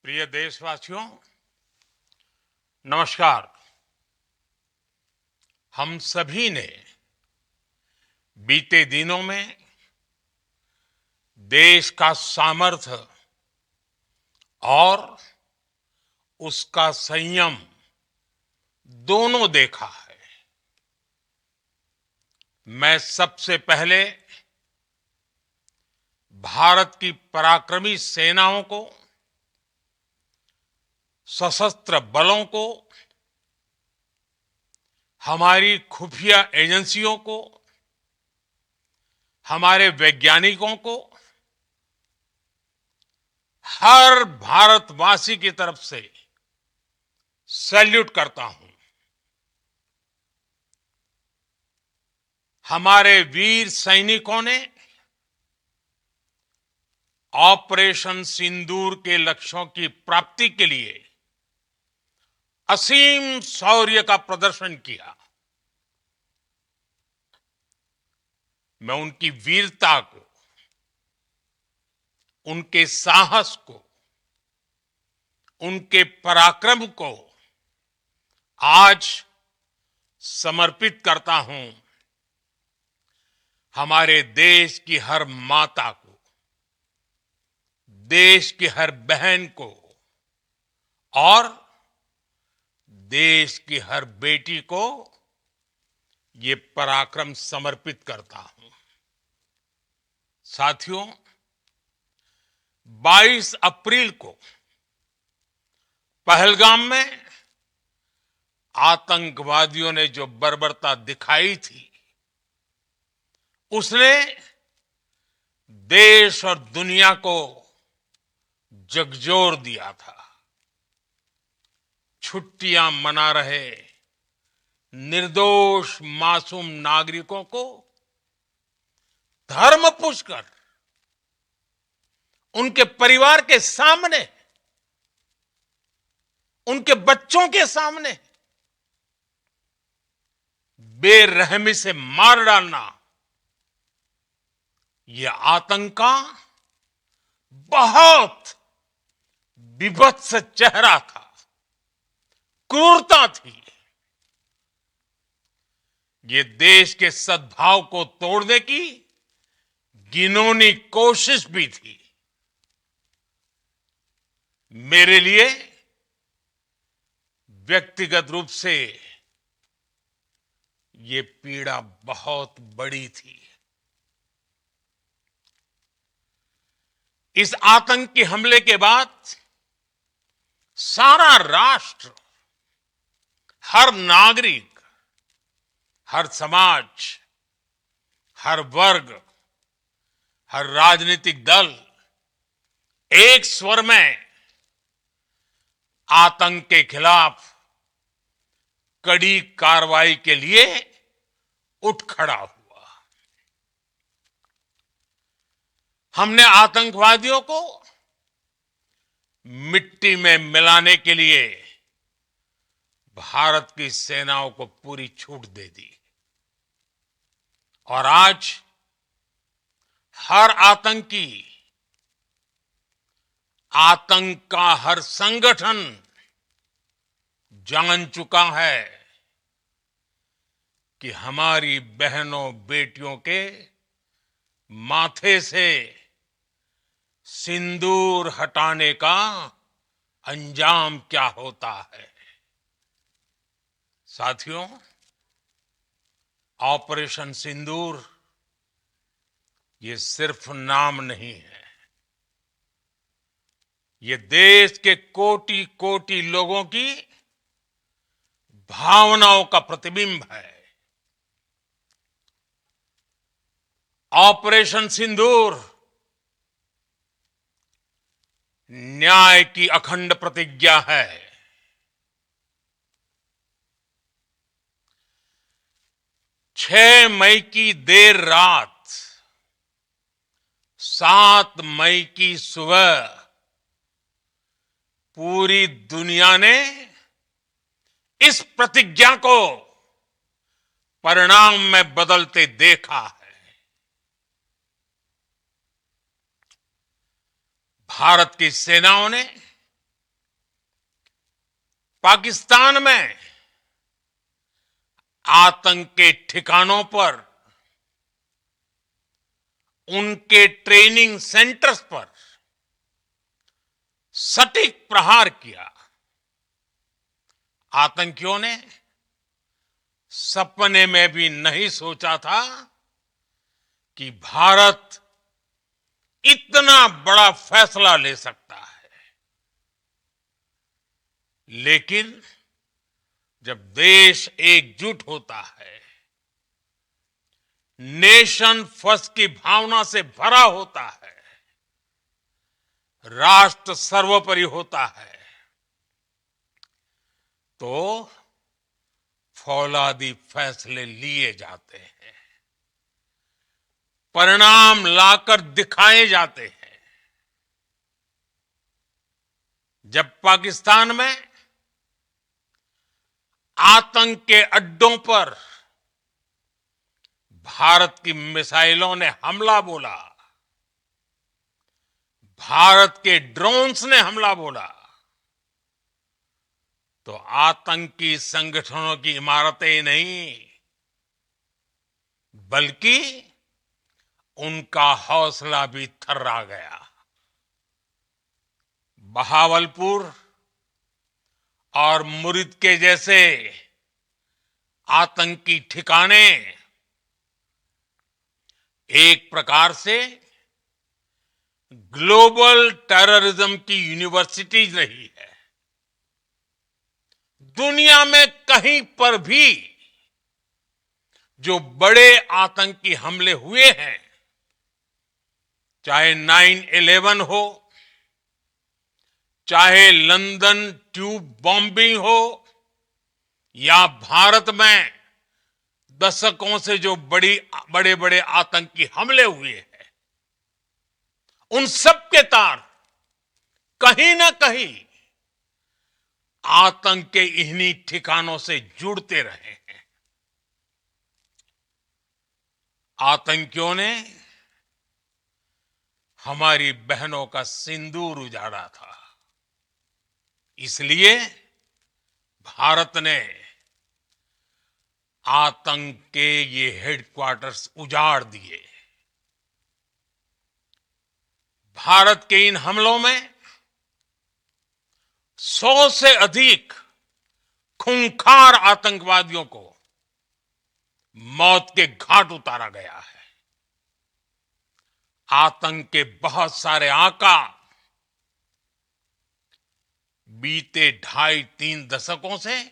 प्रिय देशवासियों, नमस्कार। हम सभी ने बीते दिनों में देश का सामर्थ्य और उसका संयम दोनों देखा है। मैं सबसे पहले भारत की पराक्रमी सेनाओं को, सशस्त्र बलों को, हमारी खुफिया एजेंसियों को, हमारे वैज्ञानिकों को, हर भारतवासी की तरफ से सैल्यूट करता हूं। हमारे वीर सैनिकों ने ऑपरेशन सिंदूर के लक्ष्यों की प्राप्ति के लिए असीम शौर्य का प्रदर्शन किया। मैं उनकी वीरता को, उनके साहस को, उनके पराक्रम को आज समर्पित करता हूं हमारे देश की हर माता को, देश की हर बहन को और देश की हर बेटी को ये पराक्रम समर्पित करता हूं। साथियों, 22 अप्रैल को पहलगाम में आतंकवादियों ने जो बर्बरता दिखाई थी, उसने देश और दुनिया को झकझोर दिया था। छुट्टियां मना रहे निर्दोष मासूम नागरिकों को धर्म पूछकर उनके परिवार के सामने, उनके बच्चों के सामने बेरहमी से मार डालना, यह आतंक का बहुत विभत्स चेहरा था, क्रूरता थी। ये देश के सद्भाव को तोड़ने की घिनौनी कोशिश भी थी। मेरे लिए व्यक्तिगत रूप से ये पीड़ा बहुत बड़ी थी। इस आतंकी हमले के बाद सारा राष्ट्र, हर नागरिक, हर समाज, हर वर्ग, हर राजनीतिक दल एक स्वर में आतंक के खिलाफ कड़ी कार्रवाई के लिए उठ खड़ा हुआ। हमने आतंकवादियों को मिट्टी में मिलाने के लिए भारत की सेनाओं को पूरी छूट दे दी और आज हर आतंकी, आतंक का हर संगठन जान चुका है कि हमारी बहनों बेटियों के माथे से सिंदूर हटाने का अंजाम क्या होता है। साथियों, ऑपरेशन सिंदूर ये सिर्फ नाम नहीं है, ये देश के कोटि कोटि लोगों की भावनाओं का प्रतिबिंब है। ऑपरेशन सिंदूर न्याय की अखंड प्रतिज्ञा है। 6 मई की देर रात, 7 मई की सुबह पूरी दुनिया ने इस प्रतिज्ञा को परिणाम में बदलते देखा है। भारत की सेनाओं ने पाकिस्तान में आतंक के ठिकानों पर, उनके ट्रेनिंग सेंटर्स पर सटीक प्रहार किया। आतंकियों ने सपने में भी नहीं सोचा था कि भारत इतना बड़ा फैसला ले सकता है। लेकिन जब देश एकजुट होता है, नेशन फर्स्ट की भावना से भरा होता है, राष्ट्र सर्वोपरि होता है, तो फौलादी फैसले लिए जाते हैं, परिणाम लाकर दिखाए जाते हैं। जब पाकिस्तान में आतंक के अड्डों पर भारत की मिसाइलों ने हमला बोला, भारत के ड्रोन्स ने हमला बोला, तो आतंकी संगठनों की इमारतें नहीं, बल्कि उनका हौसला भी थर्रा गया। बहावलपुर और मुरिद के जैसे आतंकी ठिकाने एक प्रकार से ग्लोबल टेररिज्म की यूनिवर्सिटीज रही है। दुनिया में कहीं पर भी जो बड़े आतंकी हमले हुए हैं, चाहे 9/11 हो, चाहे लंदन ट्यूब बॉम्बिंग हो, या भारत में दशकों से जो बड़े बड़े आतंकी हमले हुए हैं, उन सब के तार कहीं ना कहीं आतंक के इन्हीं ठिकानों से जुड़ते रहे हैं। आतंकियों ने हमारी बहनों का सिंदूर उजाड़ा था, इसलिए भारत ने आतंक के ये हेडक्वार्टर्स उजाड़ दिए। भारत के इन हमलों में 100 से अधिक खूंखार आतंकवादियों को मौत के घाट उतारा गया है। आतंक के बहुत सारे आका बीते 2.5-3 दशकों से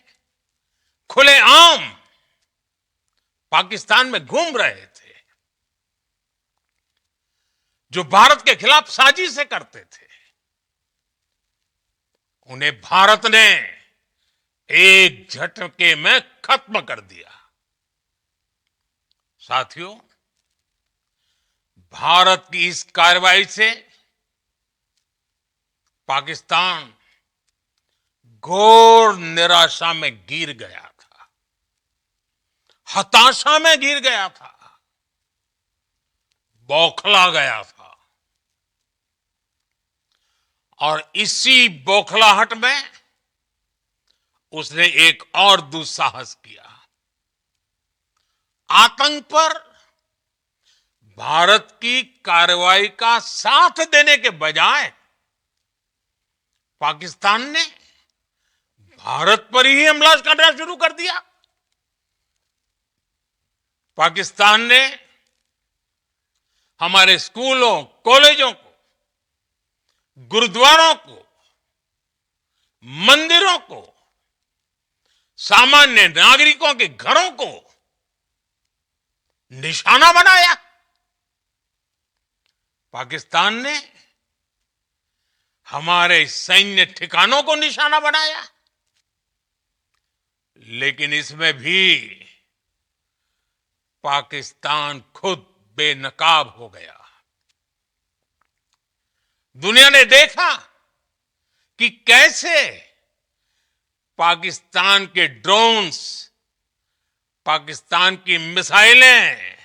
खुलेआम पाकिस्तान में घूम रहे थे, जो भारत के खिलाफ साजिशें करते थे। उन्हें भारत ने एक झटके में खत्म कर दिया। साथियों, भारत की इस कार्रवाई से पाकिस्तान घोर निराशा में गिर गया था, हताशा में गिर गया था, बौखला गया था। और इसी बौखलाहट में उसने एक और दुस्साहस किया। आतंक पर भारत की कार्रवाई का साथ देने के बजाय पाकिस्तान ने भारत पर ही हमला करना शुरू कर दिया। पाकिस्तान ने हमारे स्कूलों, कॉलेजों को, गुरुद्वारों को, मंदिरों को, सामान्य नागरिकों के घरों को निशाना बनाया। पाकिस्तान ने हमारे सैन्य ठिकानों को निशाना बनाया। लेकिन इसमें भी पाकिस्तान खुद बेनकाब हो गया। दुनिया ने देखा कि कैसे पाकिस्तान के ड्रोन्स, पाकिस्तान की मिसाइलें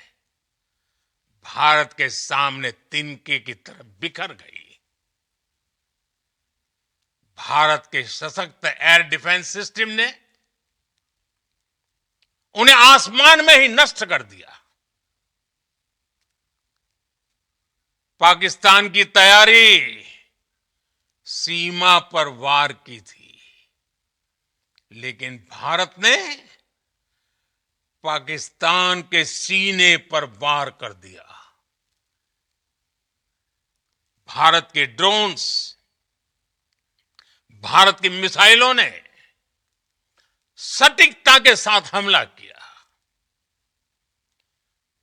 भारत के सामने तिनके की तरह बिखर गई। भारत के सशक्त एयर डिफेंस सिस्टम ने उन्हें आसमान में ही नष्ट कर दिया। पाकिस्तान की तैयारी सीमा पर वार की थी, लेकिन भारत ने पाकिस्तान के सीने पर वार कर दिया। भारत के ड्रोन्स, भारत की मिसाइलों ने सटीकता के साथ हमला किया।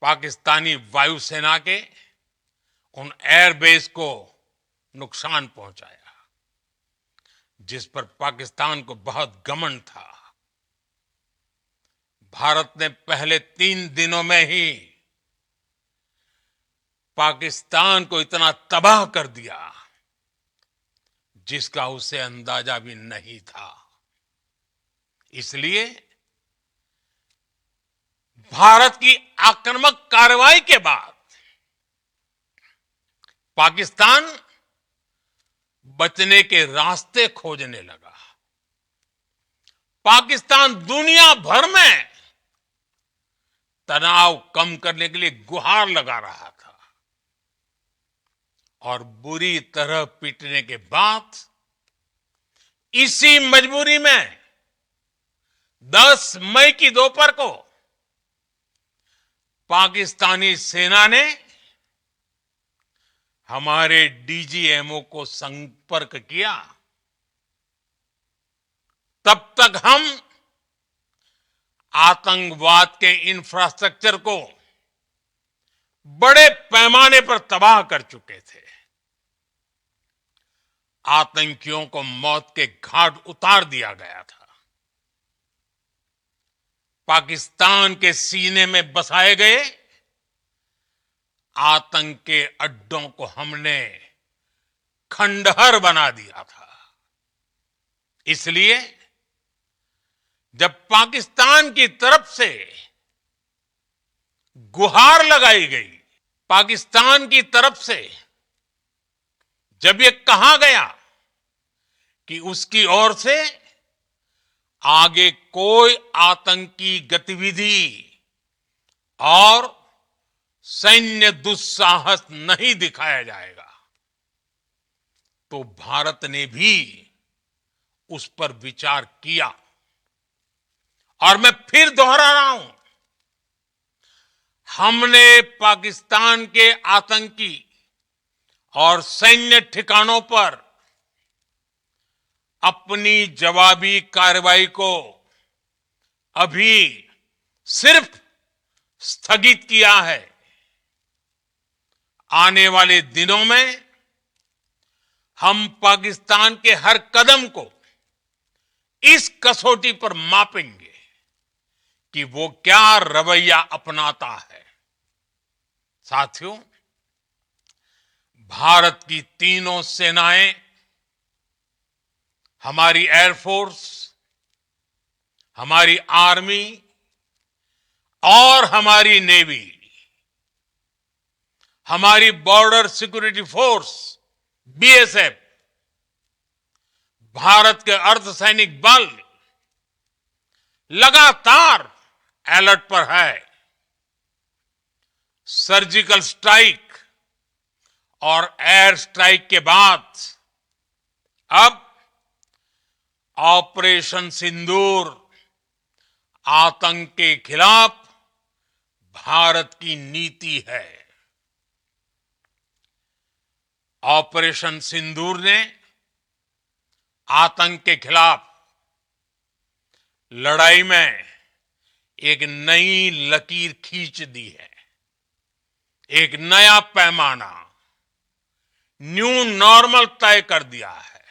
पाकिस्तानी वायुसेना के उन एयरबेस को नुकसान पहुंचाया, जिस पर पाकिस्तान को बहुत घमंड था। भारत ने पहले 3 दिनों में ही पाकिस्तान को इतना तबाह कर दिया जिसका उसे अंदाजा भी नहीं था। इसलिए भारत की आक्रामक कार्रवाई के बाद पाकिस्तान बचने के रास्ते खोजने लगा। पाकिस्तान दुनिया भर में तनाव कम करने के लिए गुहार लगा रहा था और बुरी तरह पीटने के बाद इसी मजबूरी में 10 मई की दोपहर को पाकिस्तानी सेना ने हमारे डीजीएमओ को संपर्क किया। तब तक हम आतंकवाद के इंफ्रास्ट्रक्चर को बड़े पैमाने पर तबाह कर चुके थे। आतंकियों को मौत के घाट उतार दिया गया था। पाकिस्तान के सीने में बसाए गए आतंक के अड्डों को हमने खंडहर बना दिया था। इसलिए जब पाकिस्तान की तरफ से गुहार लगाई गई, पाकिस्तान की तरफ से जब ये कहा गया कि उसकी ओर से आगे कोई आतंकी गतिविधि और सैन्य दुस्साहस नहीं दिखाया जाएगा, तो भारत ने भी उस पर विचार किया। और मैं फिर दोहरा रहा हूं, हमने पाकिस्तान के आतंकी और सैन्य ठिकानों पर अपनी जवाबी कार्रवाई को अभी सिर्फ स्थगित किया है। आने वाले दिनों में हम पाकिस्तान के हर कदम को इस कसौटी पर मापेंगे कि वो क्या रवैया अपनाता है। साथियों, भारत की तीनों सेनाएं, हमारी एयरफोर्स, हमारी आर्मी और हमारी नेवी, हमारी border security force BSF, Bharat के अर्धसैनिक बल लगातार अलर्ट पर है। सर्जिकल स्ट्राइक और एयर स्ट्राइक के बाद अब ऑपरेशन सिंदूर आतंक के खिलाफ भारत की नीति है। ऑपरेशन सिंदूर ने आतंक के खिलाफ लड़ाई में एक नई लकीर खींच दी है, एक नया पैमाना, न्यू नॉर्मल तय कर दिया है।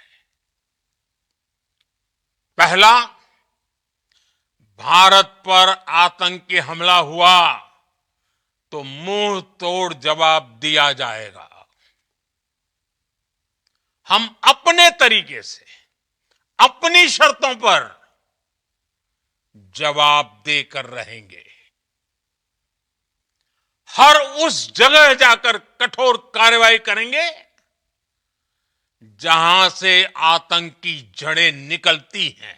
पहला, भारत पर आतंकी हमला हुआ तो मुंह तोड़ जवाब दिया जाएगा। हम अपने तरीके से, अपनी शर्तों पर जवाब देकर रहेंगे। हर उस जगह जाकर कठोर कार्रवाई करेंगे जहां से आतंक की जड़ें निकलती हैं।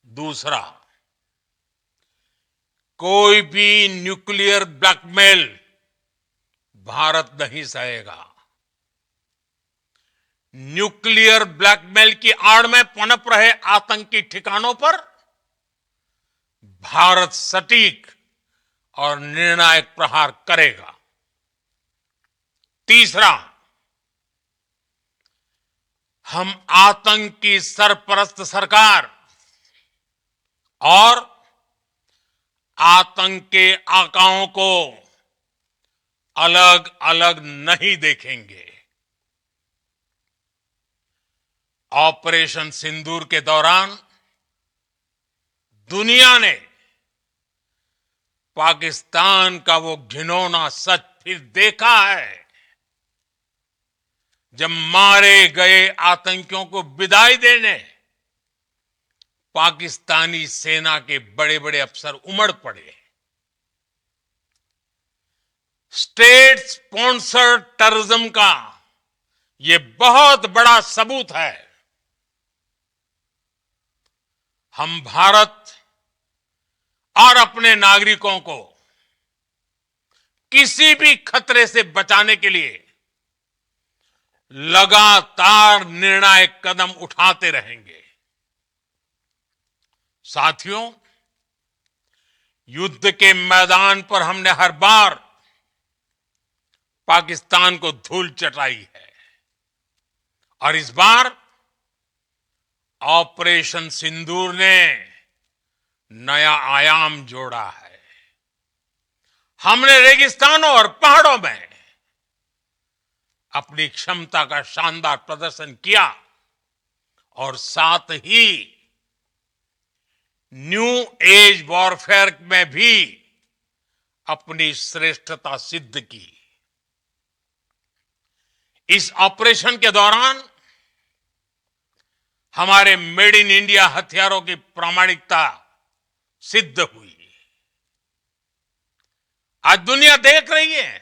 दूसरा, कोई भी न्यूक्लियर ब्लैकमेल भारत नहीं सहेगा। न्यूक्लियर ब्लैकमेल की आड़ में पनप रहे आतंकी ठिकानों पर भारत सटीक और निर्णायक प्रहार करेगा। तीसरा, हम आतंक की सरपरस्त सरकार और आतंक के आकाओं को अलग अलग नहीं देखेंगे। ऑपरेशन सिंदूर के दौरान दुनिया ने पाकिस्तान का वो घिनौना सच फिर देखा है, जब मारे गए आतंकियों को विदाई देने पाकिस्तानी सेना के बड़े बड़े अफसर उमड़ पड़े। स्टेट स्पॉन्सर्ड टेररिज्म का यह बहुत बड़ा सबूत है। हम भारत और अपने नागरिकों को किसी भी खतरे से बचाने के लिए लगातार निर्णायक कदम उठाते रहेंगे। साथियों, युद्ध के मैदान पर हमने हर बार पाकिस्तान को धूल चटाई है और इस बार ऑपरेशन सिंदूर ने नया आयाम जोड़ा है। हमने रेगिस्तानों और पहाड़ों में अपनी क्षमता का शानदार प्रदर्शन किया और साथ ही न्यू एज वॉरफेयर में भी अपनी श्रेष्ठता सिद्ध की। इस ऑपरेशन के दौरान हमारे मेड इन इंडिया हथियारों की प्रामाणिकता सिद्ध हुई। आज दुनिया देख रही है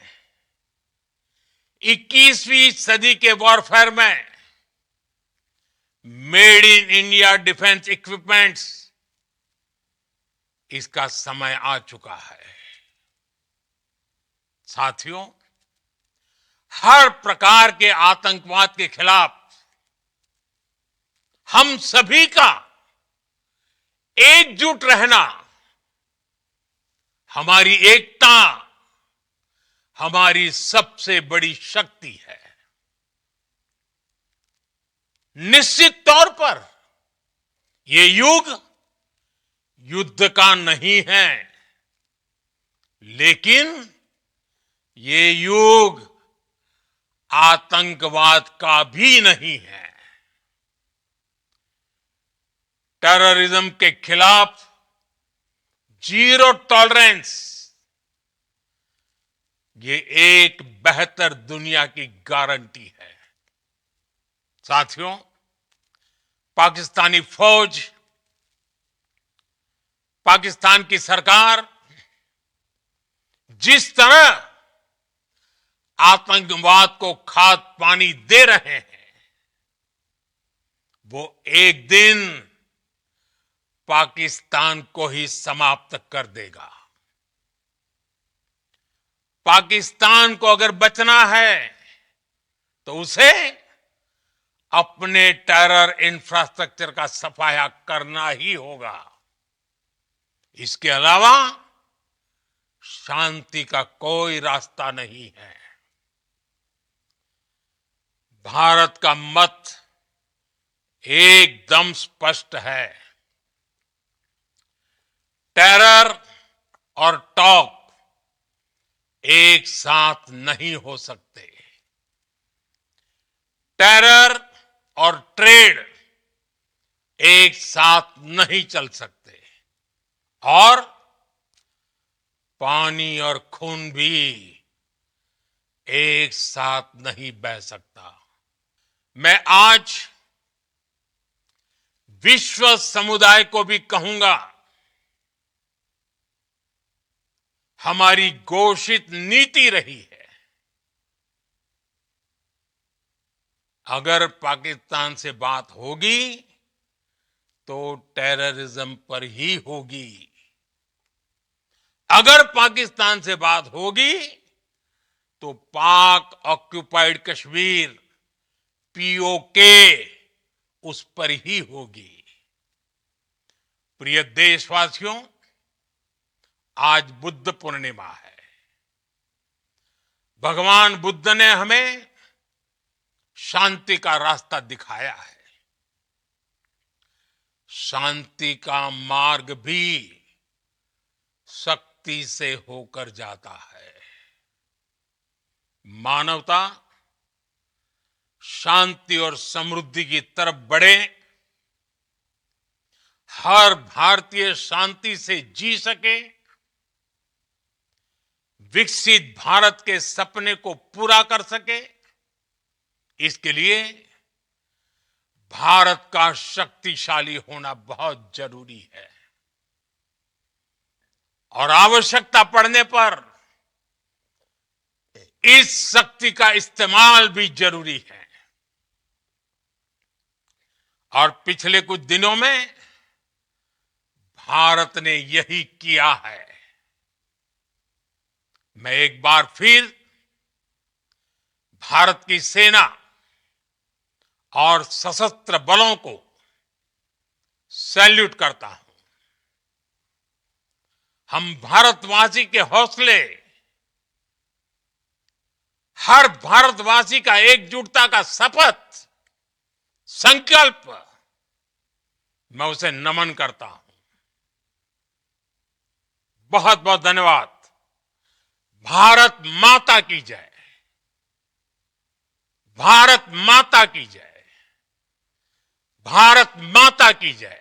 21वीं सदी के वॉरफेयर में made in India defence equipments, इसका समय आ चुका है। साथियों, हर प्रकार के आतंकवाद के खिलाफ हम सभी का एकजुट रहना, हमारी एकता हमारी सबसे बड़ी शक्ति है। निश्चित तौर पर यह युग युद्ध का नहीं है, लेकिन ये युग आतंकवाद का भी नहीं है। टेररिज्म के खिलाफ जीरो टॉलरेंस, ये एक बेहतर दुनिया की गारंटी है। साथियों, पाकिस्तानी फौज, पाकिस्तान की सरकार जिस तरह आतंकवाद को खाद पानी दे रहे हैं, वो एक दिन पाकिस्तान को ही समाप्त कर देगा। पाकिस्तान को अगर बचना है तो उसे अपने टेरर इंफ्रास्ट्रक्चर का सफाया करना ही होगा। इसके अलावा शांति का कोई रास्ता नहीं है। भारत का मत एकदम स्पष्ट है। टेरर और टॉक एक साथ नहीं हो सकते। टेरर और ट्रेड एक साथ नहीं चल सकते और पानी और खून भी एक साथ नहीं बह सकता। मैं आज विश्व समुदाय को भी कहूंगा, हमारी घोषित नीति रही है अगर पाकिस्तान से बात होगी तो टेररिज्म पर ही होगी। अगर पाकिस्तान से बात होगी तो पाक ऑक्युपाइड कश्मीर पीओके उस पर ही होगी। प्रिय देशवासियों, आज बुद्ध पूर्णिमा है। भगवान बुद्ध ने हमें शांति का रास्ता दिखाया है। शांति का मार्ग भी शक्ति से होकर जाता है। मानवता शांति और समृद्धि की तरफ बढ़े, हर भारतीय शांति से जी सके, विकसित भारत के सपने को पूरा कर सके, इसके लिए भारत का शक्तिशाली होना बहुत जरूरी है। और आवश्यकता पड़ने पर इस शक्ति का इस्तेमाल भी जरूरी है। और पिछले कुछ दिनों में भारत ने यही किया है। मैं एक बार फिर भारत की सेना और सशस्त्र बलों को सैल्यूट करता हूं। हम भारतवासी के हौसले, हर भारतवासी का एकजुटता का शपथ, संकल्प, मैं उसे नमन करता हूं। बहुत बहुत धन्यवाद। भारत माता की जय। भारत माता की जय। भारत माता की जय।